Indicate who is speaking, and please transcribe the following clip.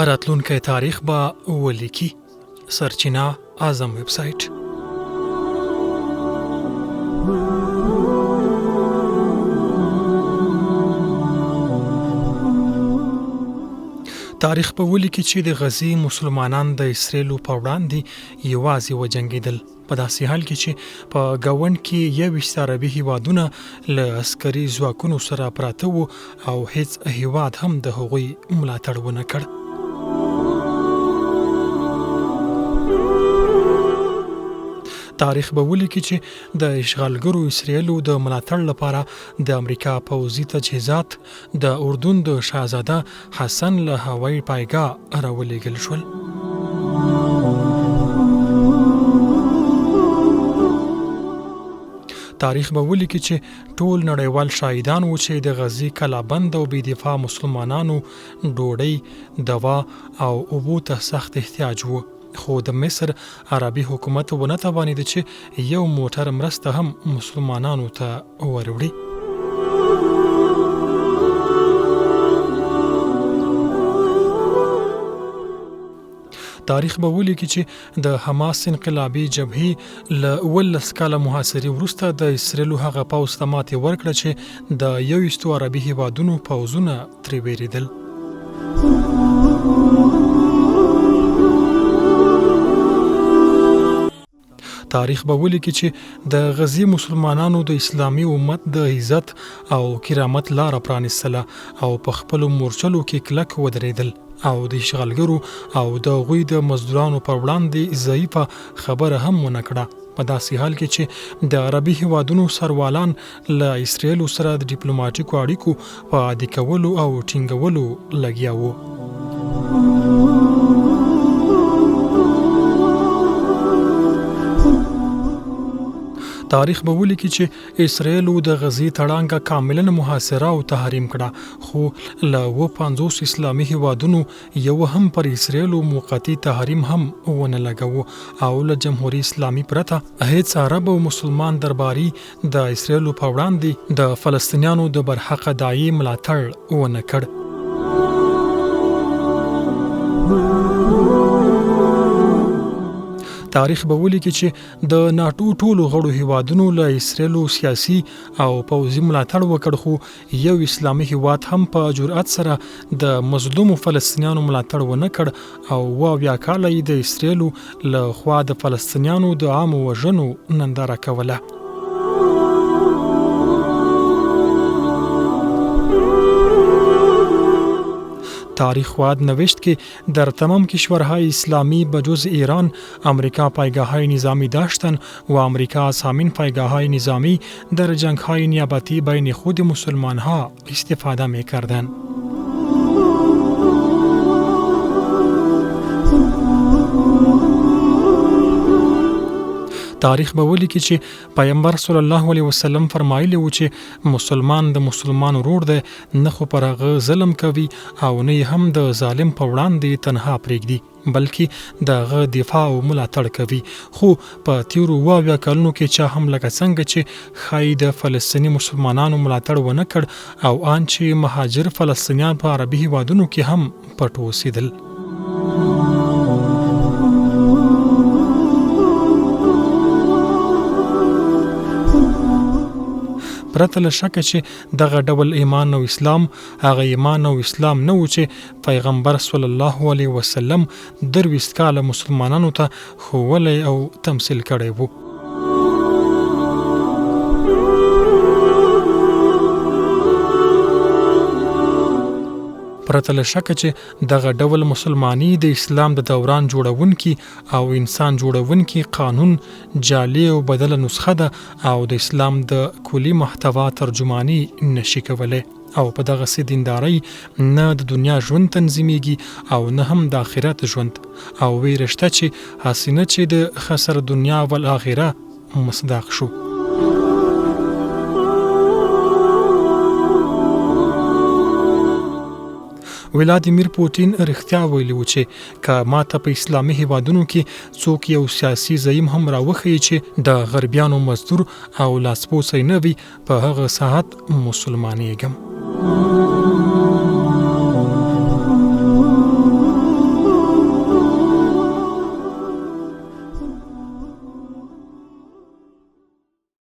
Speaker 1: راتلونکی تاریخ به ولیکي. سرچینه اعظم ویب سایټ. تاریخ په ولیکي چې د غزي مسلمانان د اسرائیلو په وړاندې یوازې وجنګېدل، په داسې حال کې چې په ګاونډ کې 21 عربي هیوادونه له عسکري ځواکونو سره پراته وو او هیڅ هیواد هم د هغوی ملاتړ ونه کړ. تاریخ به ولیکي چې د اشغالګرو اسرائیلو د ملاتړ لپاره د امریکا پوځي تجهیزات د اردن د شاهزاده حسن له هوایي پایګاه راولېږل شول. تاریخ به ولیکي چې ټول نړیوال شاهدان وو چې د غزي کلابند او بې دفاع مسلمانانو ډوډۍ، دوا او اوبو ته سخت احتیاج وو، خو د مصر عربي حکومت ونه توانید چې یو موټر مرسته هم مسلمانانو ته وروړي. تاریخ به ولیکي چې د حماس انقلابي جبهې له 19 کاله محاصرې وروسته د اسرائیلو هغه پوځ ته ماتې ورکړه چې د 21 عربي هیوادونو پوځونه ترې ویرېدل. تاریخ به ولیکي چې د غزي مسلمانانو د اسلامي امت د عزت او کرامت لاره پرانیستله او په خپلو مورچلو کې کلک ودرېدل او د اشغالګرو او د هغوی د مزدورانو پر وړاندې ضعیفه خبره هم ونه کړه، په داسې حال کې چې د عربي هیوادونو سروالان له اسرائیلو سره د ډیپلوماټیکو اړیکو په عادي کولو او ټینګولو لګیا وو. تاریخ به ولیکي چې اسرائیلو د غزي تړانګه کاملا محاصره او تحریم کړه، خو له 50 اسلامي هیوادونو یو هم پر اسرائیلو موقتی تحریم هم ونه لګاوه او له جمهوریت اسلامي پرته هیڅ عرب او مسلمان درباري د اسرائیلو په وړاندې د فلسطینیانو د برحق داعی ملاتړ ونه کړ. تاریخ به ولیکي چې د ناټو ټولو غړو هیوادونو له اسرائیلو سیاسي او پوځي ملاتړ وکړ، خو یو اسلامي هیواد هم په جرأت سره د مظلومو فلسطینیانو ملاتړ ونه کړ او 20 کاله یې د اسرائیلو له خوا د فلسطینیانو د عامو وژنو ننداره کوله. تاریخ واد نوشت که در تمام کشورهای اسلامی بجز ایران امریکا پایگاه‌های نظامی داشتند و امریکا از همین پایگاه‌های نظامی در جنگ‌های نیابتی بین خود مسلمان‌ها استفاده می‌کردند. تاریخ به ولیکي چې پیغمبر صلی الله علیه وسلم فرمایلی و چې مسلمان د مسلمان ورور دی، نه خو پر هغه ظلم کوي او نه هم د ظالم په وړاندې تنها پرېږدي، بلکې د هغه دفاع او ملاتړ کوي. خو په تیرو 20 کلونو کې چا هم لکه څنګه چې ښایي د فلسطیني مسلمانانو ملاتړ ونه کړ او آن چې مهاجر فلسطینیان په عربي هیوادونو کې هم پټ اوسېدل. پرته له شکه چې دغه ډول ایمان او اسلام هغه ایمان او اسلام نه و چې پیغمبر صلی الله علیه وسلم 23 کاله مسلمانانو ته ښوولی او تمثیل کړی وو. پرته له شکه چې دغه ډول مسلمانی د اسلام د دوران جوړونکي او انسان جوړونکي قانون جعلي او بدله نسخه ده او د اسلام د کلی محتوا ترجمانی نشي کولی او په دغه سي دینداري نه د دنیا ژوند تنظیمیږي او نه هم د آخرت ژوند او ویرشته چې حسینه چې د خسر دنیا او آخره مصداق شو. ولادیمیر پوتین رښتیا ویلي و چې که ماته په اسلامي هیوادونو کې څوک یو سیاسي زعیم هم راوښیي چې د غربیانو مزدور او لاسپوڅی نه وي، په هغه ساعت مسلمانېږم.